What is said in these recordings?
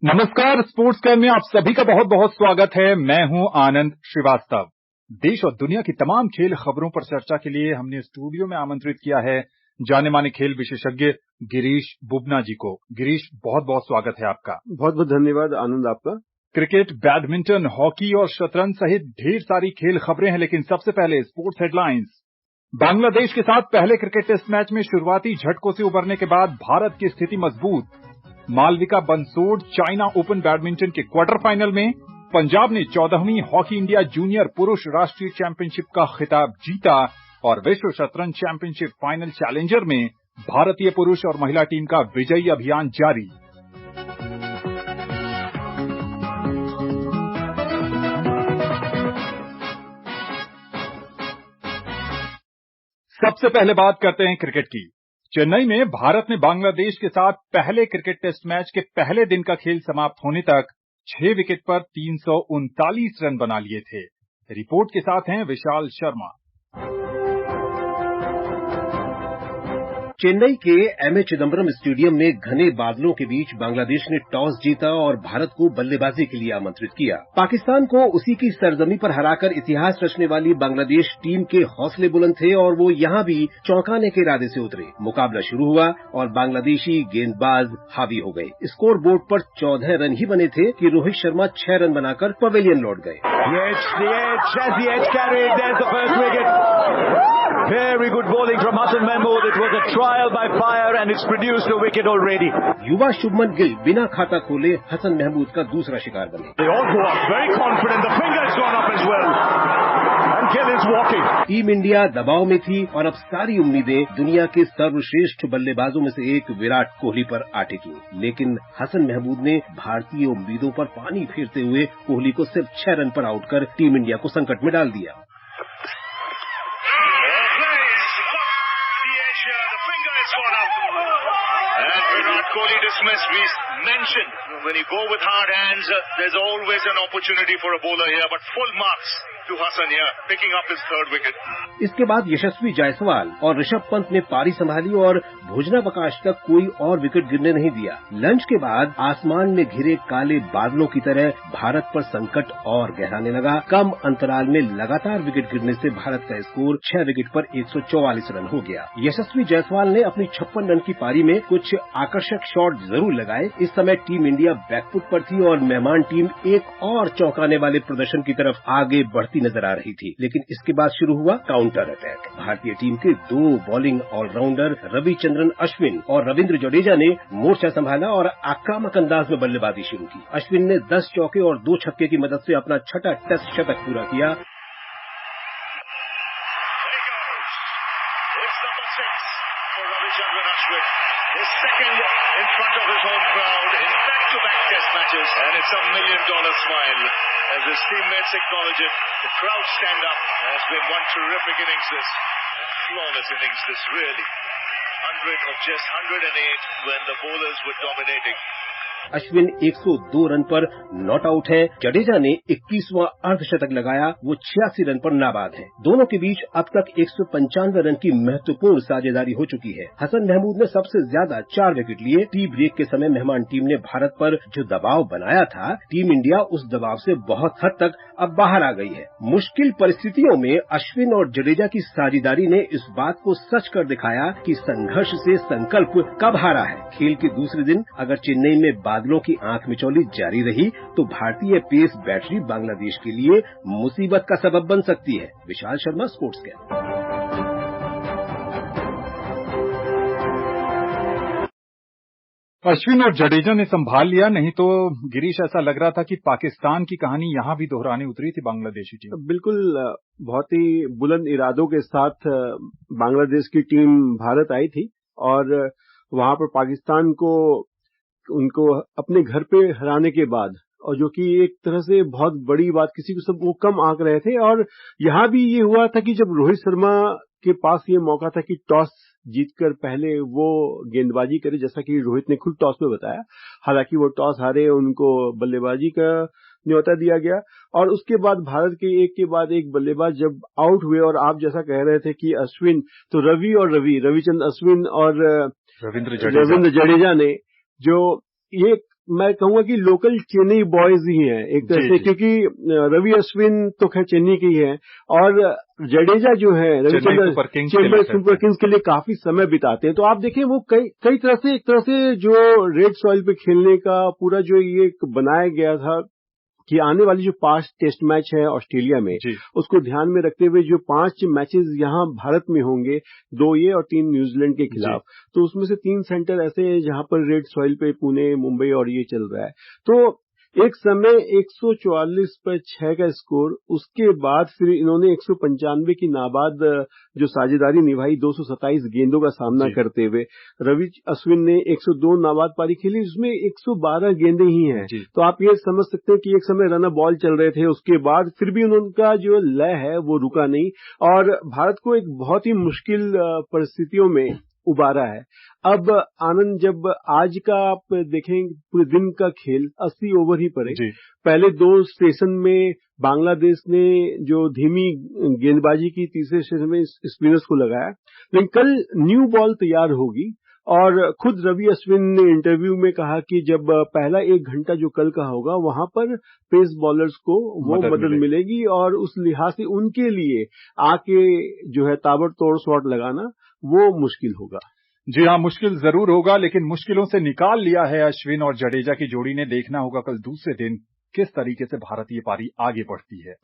नमस्कार, sports can में आप सभी का बहुत बहुत स्वागत है। मैं हूं आनंद श्रीवास्तव। देश और दुनिया की तमाम खेल खबरों पर चर्चा के लिए हमने स्टूडियो में आमंत्रित किया है जाने माने खेल विशेषज्ञ गिरीश बुबना जी को। गिरीश, बहुत बहुत स्वागत है आपका। बहुत बहुत धन्यवाद आनंद आपका। क्रिकेट, बैडमिंटन, हॉकी और शतरंज सहित ढेर सारी खेल खबरें हैं, लेकिन सबसे पहले स्पोर्ट्स हेडलाइंस। बांग्लादेश के साथ पहले क्रिकेट टेस्ट मैच में शुरुआती झटकों से उबरने के बाद भारत की स्थिति मजबूत। Malvika Bansod China Open badminton के क्वार्टर फाइनल में। पंजाब ने 14वीं हॉकी इंडिया जूनियर पुरुष राष्ट्रीय चैंपियनशिप का खिताब जीता और विश्व शतरंज चैंपियनशिप फाइनल चैलेंजर में भारतीय पुरुष और महिला टीम का विजयी अभियान जारी। सबसे पहले बात करते हैं क्रिकेट की। चेन्नई में भारत ने बांग्लादेश के साथ पहले क्रिकेट टेस्ट मैच के पहले दिन का खेल समाप्त होने तक 6 विकेट पर 339 रन बना लिए थे। रिपोर्ट के साथ हैं विशाल शर्मा। चेन्नई के एमए चिदम्बरम स्टेडियम में घने बादलों के बीच बांग्लादेश ने टॉस जीता और भारत को बल्लेबाजी के लिए आमंत्रित किया। पाकिस्तान को उसी की सरजमी पर हराकर इतिहास रचने वाली बांग्लादेश टीम के हौसले बुलंद थे और वो यहां भी चौंकाने के इरादे से उतरे। मुकाबला शुरू हुआ और बांग्लादेशी गेंदबाज हावी हो गए। स्कोर बोर्ड पर 14 रन ही बने थे कि रोहित शर्मा 6 रन बनाकर पवेलियन लौट गए। Very good bowling from Hassan Mahmood. It was a trial by fire and it's produced a wicket already. युवा शुभमन गिल बिना खाता खोले हसन महमूद का दूसरा शिकार बने। They all go up very confident. The finger has gone up as well. And Gill is walking. Team India दबाव में थी और अब सारी उम्मीदें दुनिया के सर्वश्रेष्ठ बल्लेबाजों में से एक विराट कोहली पर आ टिकी। लेकिन हसन महमूद ने भारतीय उम्मीदों पर पानी फेरते हुए कोहली को सिर्फ 6 रन पर आउट कर टीम इंडिया को संकट में डाल दिया। Kohli dismissed. We mentioned when you go with hard hands, there's always an opportunity for a bowler here, but full marks to Hassan here, picking up his third wicket. इसके बाद यशस्वी जायसवाल और ऋषभ पंत ने पारी संभाली और भोजनावकाश तक कोई और विकेट गिरने नहीं दिया। लंच के बाद आसमान में घिरे काले बादलों की तरह भारत पर संकट और गहराने लगा। कम अंतराल में लगातार विकेट गिरने से भारत का स्कोर 6 विकेट पर 144 रन हो गया। यशस्वी जायसवाल ने अपनी 56 रन की पारी में कुछ आकर्षक शॉट जरूर लगाए। इस समय टीम इंडिया बैकफुट पर थी और मेहमान टीम एक और चौंकाने वाले प्रदर्शन की तरफ आगे बढ़ती नजर आ रही थी। लेकिन इसके बाद शुरू हुआ काउंटर अटैक। भारतीय टीम के 2 बॉलिंग ऑलराउंडर रविचंद्रन अश्विन और रविंद्र जडेजा ने मोर्चा संभाला और आक्रामक अंदाज में बल्लेबाजी शुरू की। अश्विन ने 10 चौके और 2 छक्के की मदद से अपना 6वां टेस्ट शतक पूरा किया। His second in front of his home crowd in back-to-back test matches, and it's $1 million smile as his teammates acknowledge it. The crowd stand up. Has been one terrific innings this, flawless innings this really. 100 of just 108 when the bowlers were dominating. Ashwin 102 run पर not out है। जडेजा ने 21वां अर्धशतक लगाया, वो 86 run पर नाबाद है। दोनों के बीच अब तक 195 रन की महत्वपूर्ण साझेदारी हो चुकी है। हसन महमूद ने सबसे ज्यादा 4 विकेट लिए। टी ब्रेक के समय मेहमान टीम ने भारत पर जो दबाव बनाया था, टीम इंडिया उस दबाव से बहुत हद तक अब बाहर आ गई है। मुश्किल परिस्थितियों में अश्विन और जडेजा की साझेदारी ने इस बात को सच कर दिखाया कि संघर्ष से संकल्प कब हारा है। खेल के दूसरे दिन अगर चेन्नई में बादलों की आंख मिचौली जारी रही तो भारतीय पेस बैटरी बांग्लादेश के लिए मुसीबत का सबब बन सकती है। Vishal Sharma, sports can. अश्विन और जडेजा ने संभाल लिया, नहीं तो गिरीश ऐसा लग रहा था कि पाकिस्तान की कहानी यहां भी दोहराने उतरी थी बांग्लादेशी टीम। बिल्कुल, बहुत ही बुलंद इरादों के साथ बांग्लादेश की टीम भारत आई थी और वहां पर पाकिस्तान को उनको अपने घर पे हराने के बाद, और जो कि एक तरह से बहुत बड़ी बात, किसी को सब वो कम आंक रहे थे। और यहाँ भी ये हुआ था कि जब रोहित शर्मा के पास ये मौका था कि टॉस जीतकर पहले वो गेंदबाजी करे, जैसा कि रोहित ने खुद टॉस में बताया। हालांकि वो टॉस हारे, उनको बल्लेबाजी का न्योता दिया गया और उसके बाद भारत के एक के बाद एक बल्लेबाज जब आउट हुए, और आप जैसा कह रहे थे कि अश्विन, तो रविचंद्र अश्विन और रविंद्र जडेजा ने जो ये मैं कहूंगा कि लोकल चेन्नई बॉयज ही हैं एक तरह से, क्योंकि रवि अश्विन तो खैर चेन्नई के ही हैं और जडेजा जो है चेन्नई सुपर किंग्स के लिए काफी समय बिताते हैं। तो आप देखें वो कई तरह से एक तरह से जो रेड सॉइल पे खेलने का पूरा जो ये बनाया गया था कि आने वाली जो 5 टेस्ट मैच है ऑस्ट्रेलिया में, उसको ध्यान में रखते हुए जो 5 मैचेस यहाँ भारत में होंगे, 2 ये और 3 न्यूजीलैंड के खिलाफ, तो उसमें से 3 सेंटर ऐसे हैं जहां पर रेड सॉइल पे पुणे, मुंबई और ये चल रहा है। तो एक समय 144 पर 6 का स्कोर, उसके बाद फिर इन्होंने 195 की नाबाद जो साझेदारी निभाई 227 गेंदों का सामना करते हुए। रवि अश्विन ने 102 नाबाद पारी खेली, उसमें 112 गेंदें ही हैं। तो आप ये समझ सकते हैं कि एक समय रन बॉल चल रहे थे, उसके बाद फिर भी उनका जो लय है वो रुका नहीं और भारत को एक बहुत ही मुश्किल परिस्थितियों में उबारा है। अब आनंद, जब आज का आप देखें पूरे दिन का खेल 80 ओवर ही पड़े, पहले 2 स्टेशन में बांग्लादेश ने जो धीमी गेंदबाजी की, तीसरे स्टेशन में स्पिनर्स को लगाया, लेकिन कल न्यू बॉल तैयार होगी और खुद रवि अश्विन ने इंटरव्यू में कहा कि जब पहला 1 घंटा जो कल का होगा वहां पर पेस बॉलर्स को वो मदद मिलेगी और उस लिहाज से उनके लिए आके जो है ताबड़तोड़ शॉट लगाना वो मुश्किल होगा। जी हाँ, मुश्किल जरूर होगा, लेकिन मुश्किलों से निकाल लिया है अश्विन और जडेजा की जोड़ी ने। देखना होगा कल दूसरे दिन किस तरीके से भारतीय पारी आगे बढ़ती है।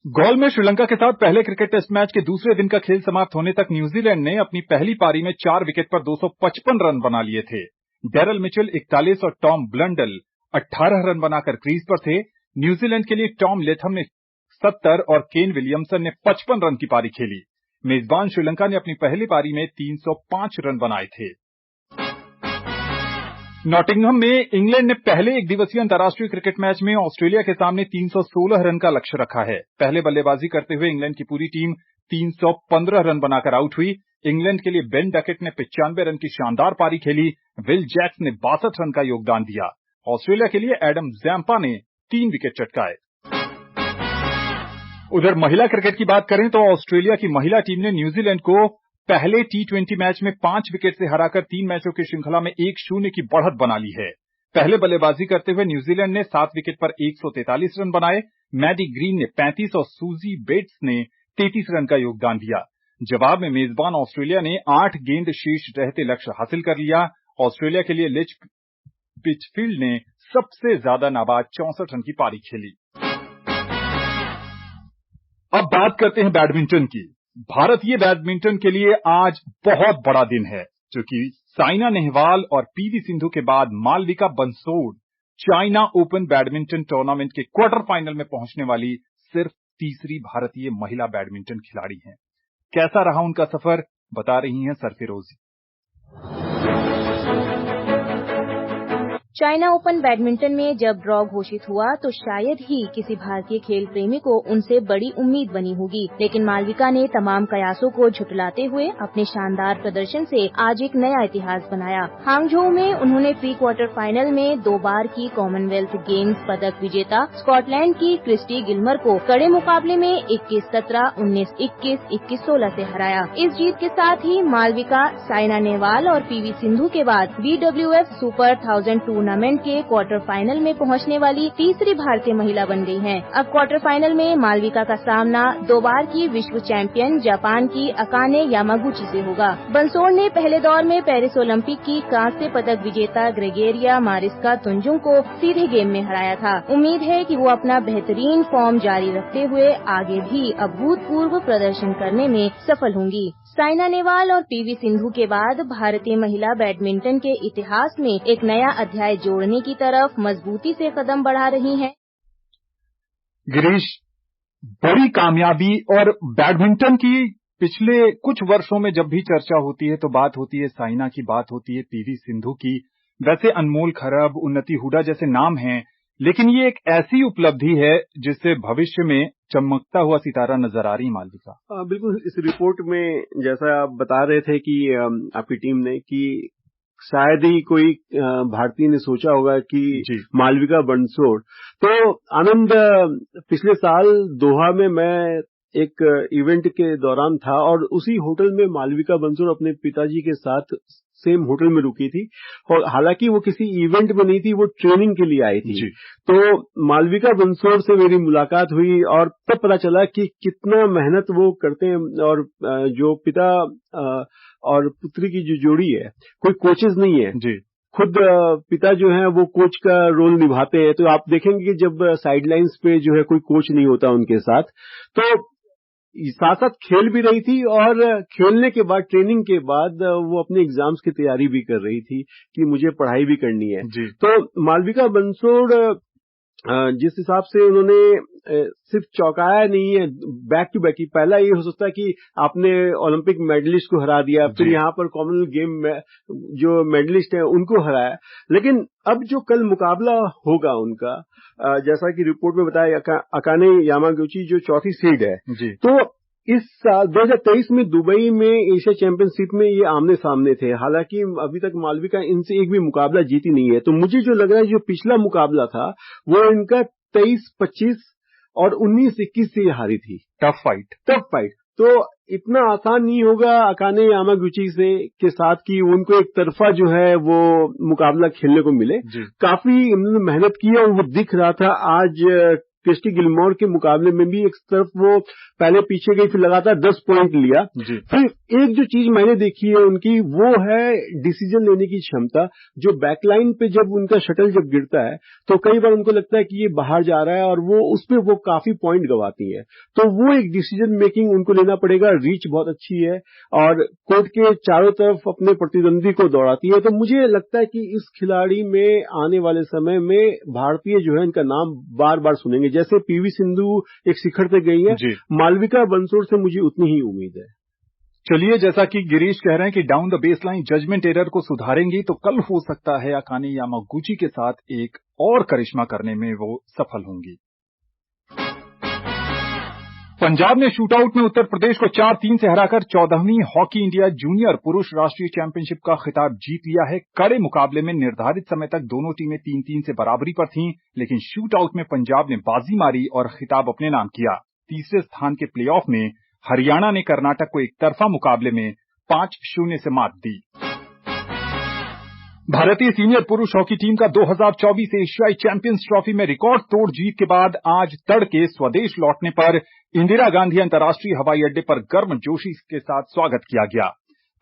गॉल में श्रीलंका के साथ पहले क्रिकेट टेस्ट मैच के दूसरे दिन का खेल समाप्त होने तक न्यूजीलैंड ने अपनी पहली पारी में 4 विकेट पर 255 रन बना लिए थे। डेरल मिचेल 41 और टॉम ब्लंडल 18 रन बनाकर क्रीज पर थे। न्यूजीलैंड के लिए टॉम लेथम ने 70 और केन विलियमसन ने 55 रन की पारी खेली। मेजबान श्रीलंका ने अपनी पहली पारी में 305 रन बनाए थे। नॉटिंघम में इंग्लैंड ने पहले एक दिवसीय अंतर्राष्ट्रीय क्रिकेट मैच में ऑस्ट्रेलिया के सामने 316 रन का लक्ष्य रखा है। पहले बल्लेबाजी करते हुए इंग्लैंड की पूरी टीम 315 रन बनाकर आउट हुई। इंग्लैंड के लिए बेन डकेट ने 95 रन की शानदार पारी खेली। विल जैक्स ने 62 रन का योगदान दिया। ऑस्ट्रेलिया के लिए एडम जैम्पा ने 3 विकेट चटकाए। उधर महिला क्रिकेट की बात करें तो ऑस्ट्रेलिया की महिला टीम ने न्यूजीलैंड को पहले T20 मैच में 5 विकेट से हराकर 3 मैचों की श्रृंखला में 1-0 की बढ़त बना ली है। पहले बल्लेबाजी करते हुए न्यूजीलैंड ने 7 विकेट पर 143 रन बनाए। मैडी ग्रीन ने 35 और सूजी बेट्स ने 33 रन का योगदान दिया। जवाब में मेजबान ऑस्ट्रेलिया ने 8 गेंद शेष रहते लक्ष्य हासिल कर लिया। ऑस्ट्रेलिया के लिए लिच पिचफील्ड ने सबसे ज्यादा नाबाद 64 रन की पारी खेली। अब बात करते हैं बैडमिंटन की। भारतीय बैडमिंटन के लिए आज बहुत बड़ा दिन है, क्योंकि साइना नेहवाल और पीवी सिंधु के बाद Malvika Bansod China Open badminton tournament के क्वार्टर फाइनल में पहुंचने वाली सिर्फ तीसरी भारतीय महिला बैडमिंटन खिलाड़ी हैं। कैसा रहा उनका सफर, बता रही हैं सरफिरोजी। चाइना ओपन बैडमिंटन में जब ड्रॉ घोषित हुआ तो शायद ही किसी भारतीय खेल प्रेमी को उनसे बड़ी उम्मीद बनी होगी, लेकिन मालविका ने तमाम कयासों को झुटलाते हुए अपने शानदार प्रदर्शन से आज एक नया इतिहास बनाया। हांगझोउ में उन्होंने प्री क्वार्टर फाइनल में 2 बार की कॉमनवेल्थ गेम्स पदक विजेता स्कॉटलैंड की क्रिस्टी गिल्मर को कड़े मुकाबले में 21-17, 19-21, 21-16 से हराया। इस जीत के साथ ही मालविका साइना नेहवाल और पीवी सिंधु के बाद BWF सुपर 1000 टूर्नामेंट के क्वार्टर फाइनल में पहुंचने वाली तीसरी भारतीय महिला बन गई हैं। अब क्वार्टर फाइनल में मालविका का सामना 2 बार की विश्व चैंपियन जापान की अकाने यामागुची से होगा। बंसोड़ ने पहले दौर में पेरिस ओलंपिक की कांस्य पदक विजेता ग्रेगोरिया मारिस्का तुंजुंग को सीधे गेम में हराया था। उम्मीद है कि वो अपना बेहतरीन फॉर्म जारी रखते हुए आगे भी अभूतपूर्व प्रदर्शन करने में सफल होंगी। साइना नेहवाल और पीवी सिंधु के बाद भारतीय महिला बैडमिंटन के इतिहास में एक नया अध्याय जोड़ने की तरफ मजबूती से कदम बढ़ा रही हैं। गिरीश, बड़ी कामयाबी और बैडमिंटन की पिछले कुछ वर्षों में जब भी चर्चा होती है तो बात होती है साइना की, बात होती है पीवी सिंधु की। वैसे अनमोल खरब, उन्नति हुडा जैसे नाम हैं, लेकिन ये एक ऐसी उपलब्धि है जिससे भविष्य में चमकता हुआ सितारा नजर आ रही मालविका। बिल्कुल, इस रिपोर्ट में जैसा आप बता रहे थे कि आपकी टीम ने कि शायद ही कोई भारतीय ने सोचा होगा कि मालविका बंसोड़। तो आनंद, पिछले साल दोहा में मैं एक इवेंट के दौरान था और उसी होटल में मालविका बंसोड़ अपने पिताजी के साथ सेम होटल में रुकी थी और हालांकि वो किसी इवेंट में नहीं थी, वो ट्रेनिंग के लिए आई थी। तो मालविका बंसोड़ से मेरी मुलाकात हुई और तब पता चला कि कितना मेहनत वो करते हैं और जो पिता और पुत्री की जो जोड़ी है, कोई कोचेस नहीं है जी, खुद पिता जो है वो कोच का रोल निभाते हैं। तो आप देखेंगे कि जब साइडलाइंस पे जो है कोई कोच नहीं होता उनके साथ, तो साथ साथ खेल भी रही थी और खेलने के बाद, ट्रेनिंग के बाद वो अपने एग्जाम्स की तैयारी भी कर रही थी कि मुझे पढ़ाई भी करनी है जी। तो मालविका बंसोड़ जिस हिसाब से उन्होंने सिर्फ चौंकाया नहीं है, बैक टू बैक ही, पहला ये हो सकता है कि आपने ओलंपिक मेडलिस्ट को हरा दिया, फिर यहाँ पर कॉमनवेल्थ गेम में जो मेडलिस्ट है उनको हराया, लेकिन अब जो कल मुकाबला होगा उनका, जैसा कि रिपोर्ट में बताया, अकाने यामागुची जो चौथी सीड है जी। तो इस साल 2023 में दुबई में एशिया चैंपियनशिप में ये आमने सामने थे, हालांकि अभी तक मालविका इनसे एक भी मुकाबला जीती नहीं है। तो मुझे जो लग रहा है जो पिछला मुकाबला था वो इनका 23-25 और 19-21 से हारी थी। Tough fight. तो इतना आसान नहीं होगा अकाने यामागुची से के साथ कि उनको एक तरफा जो है वो मुकाबला खेलने को मिले। काफी उन्होंने मेहनत की और वो दिख रहा था। आज क्रिस्टी गिलमोर के मुकाबले में भी एक तरफ वो पहले पीछे गई, फिर लगातार 10 पॉइंट लिया। फिर एक जो चीज मैंने देखी है उनकी, वो है डिसीजन लेने की क्षमता। जो बैकलाइन पे जब उनका शटल जब गिरता है तो कई बार उनको लगता है कि ये बाहर जा रहा है और वो उसपे वो काफी पॉइंट गवाती है। तो वो एक डिसीजन मेकिंग उनको लेना पड़ेगा। रीच बहुत अच्छी है और कोर्ट के चारों तरफ अपने प्रतिद्वंदी को दौड़ाती है। तो मुझे लगता है कि इस खिलाड़ी में आने वाले समय में भारतीय जो है इनका नाम बार बार सुनेंगे। जैसे पीवी सिंधु एक शिखर पे गई है, मालविका बंसोड़ से मुझे उतनी ही उम्मीद है। चलिए, जैसा कि गिरीश कह रहे हैं कि down the baseline judgement error को सुधारेंगी तो कल हो सकता है अकाने यामागुची के साथ एक और करिश्मा करने में वो सफल होंगी। पंजाब ने शूटआउट में उत्तर प्रदेश को 4-3 से हराकर 14वीं हॉकी इंडिया जूनियर पुरुष राष्ट्रीय चैंपियनशिप का खिताब जीत लिया है। कड़े मुकाबले में निर्धारित समय तक दोनों टीमें 3-3 से बराबरी पर थीं, लेकिन शूटआउट में पंजाब ने बाजी मारी और खिताब अपने नाम किया। तीसरे स्थान के प्लेऑफ में हरियाणा ने कर्नाटक को एक तरफा मुकाबले में 5-0 से मात दी। भारतीय सीनियर पुरुष हॉकी टीम का 2024 एशियाई चैंपियंस ट्रॉफी में रिकॉर्ड तोड़ जीत के बाद आज तड़के स्वदेश लौटने पर इंदिरा गांधी अंतर्राष्ट्रीय हवाई अड्डे पर गर्मजोशी के साथ स्वागत किया गया।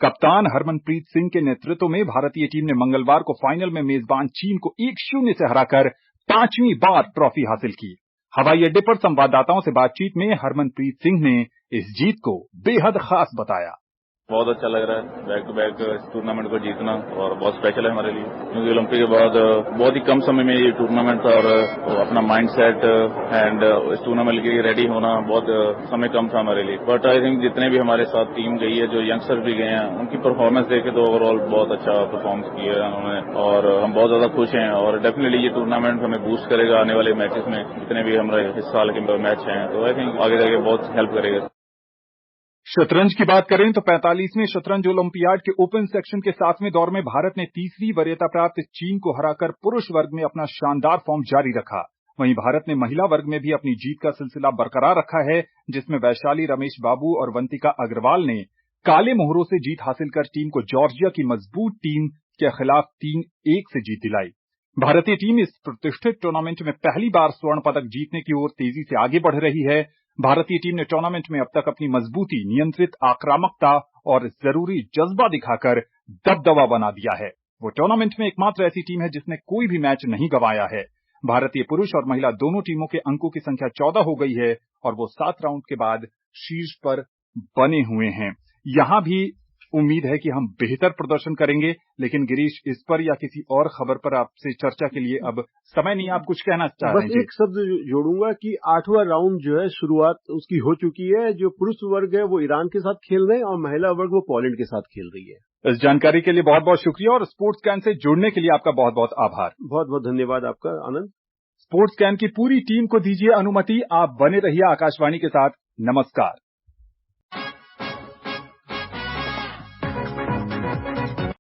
कप्तान हरमनप्रीत सिंह के नेतृत्व में भारतीय टीम ने मंगलवार को फाइनल में मेजबान चीन को 1-0 से हराकर 5वीं बार ट्रॉफी हासिल की। हवाई अड्डे पर संवाददाताओं से बातचीत में हरमनप्रीत सिंह ने इस जीत को बेहद खास बताया। बहुत अच्छा लग रहा है बैक टू बैक इस टूर्नामेंट को जीतना और बहुत स्पेशल है हमारे लिए, क्योंकि ओलंपिक के बाद बहुत ही कम समय में ये टूर्नामेंट था और अपना माइंडसेट एंड इस टूर्नामेंट के लिए रेडी होना बहुत समय कम था हमारे लिए। बट आई थिंक जितने भी हमारे साथ टीम गई है, जो यंगस्टर्स भी गए हैं, उनकी परफॉर्मेंस देख के तो ओवरऑल बहुत अच्छा परफॉर्मेंस किया है उन्होंने और हम बहुत ज्यादा खुश हैं और डेफिनेटली ये टूर्नामेंट हमें बूस्ट करेगा आने वाले मैचेस में, जितने भी हमारे इस साल के मैच हैं, तो आई थिंक आगे जाके बहुत हेल्प करेगा। शतरंज की बात करें तो 45वें शतरंज ओलंपियाड के ओपन सेक्शन के 7वें दौर में भारत ने तीसरी वरीयता प्राप्त चीन को हराकर पुरुष वर्ग में अपना शानदार फॉर्म जारी रखा। वहीं भारत ने महिला वर्ग में भी अपनी जीत का सिलसिला बरकरार रखा है, जिसमें वैशाली रमेश बाबू और वंतिका अग्रवाल ने काले मोहरों से जीत हासिल कर टीम को जॉर्जिया की मजबूत टीम के खिलाफ 3-1 से जीत दिलाई। भारतीय टीम इस प्रतिष्ठित टूर्नामेंट में पहली बार स्वर्ण पदक जीतने की ओर तेजी से आगे बढ़ रही है। भारतीय टीम ने टूर्नामेंट में अब तक अपनी मजबूती, नियंत्रित आक्रामकता और जरूरी जज्बा दिखाकर दबदबा बना दिया है। वो टूर्नामेंट में एकमात्र ऐसी टीम है जिसने कोई भी मैच नहीं गंवाया है। भारतीय पुरुष और महिला दोनों टीमों के अंकों की संख्या 14 हो गई है और वो 7 राउंड के बाद शीर्ष पर बने हुए हैं। यहां भी उम्मीद है कि हम बेहतर प्रदर्शन करेंगे, लेकिन गिरीश, इस पर या किसी और खबर पर आपसे चर्चा के लिए अब समय नहीं। आप कुछ कहना चाह रहे हैं? बस एक शब्द जोड़ूंगा कि 8वां राउंड जो है शुरुआत उसकी हो चुकी है। जो पुरुष वर्ग है वो ईरान के साथ खेल रहे हैं और महिला वर्ग वो पोलैंड के साथ खेल रही है। इस जानकारी के लिए बहुत बहुत शुक्रिया और स्पोर्ट्स कैन से जुड़ने के लिए आपका बहुत बहुत आभार। बहुत बहुत धन्यवाद आपका आनंद। स्पोर्ट्स कैन की पूरी टीम को दीजिए अनुमति। आप बने रहिए आकाशवाणी के साथ। नमस्कार।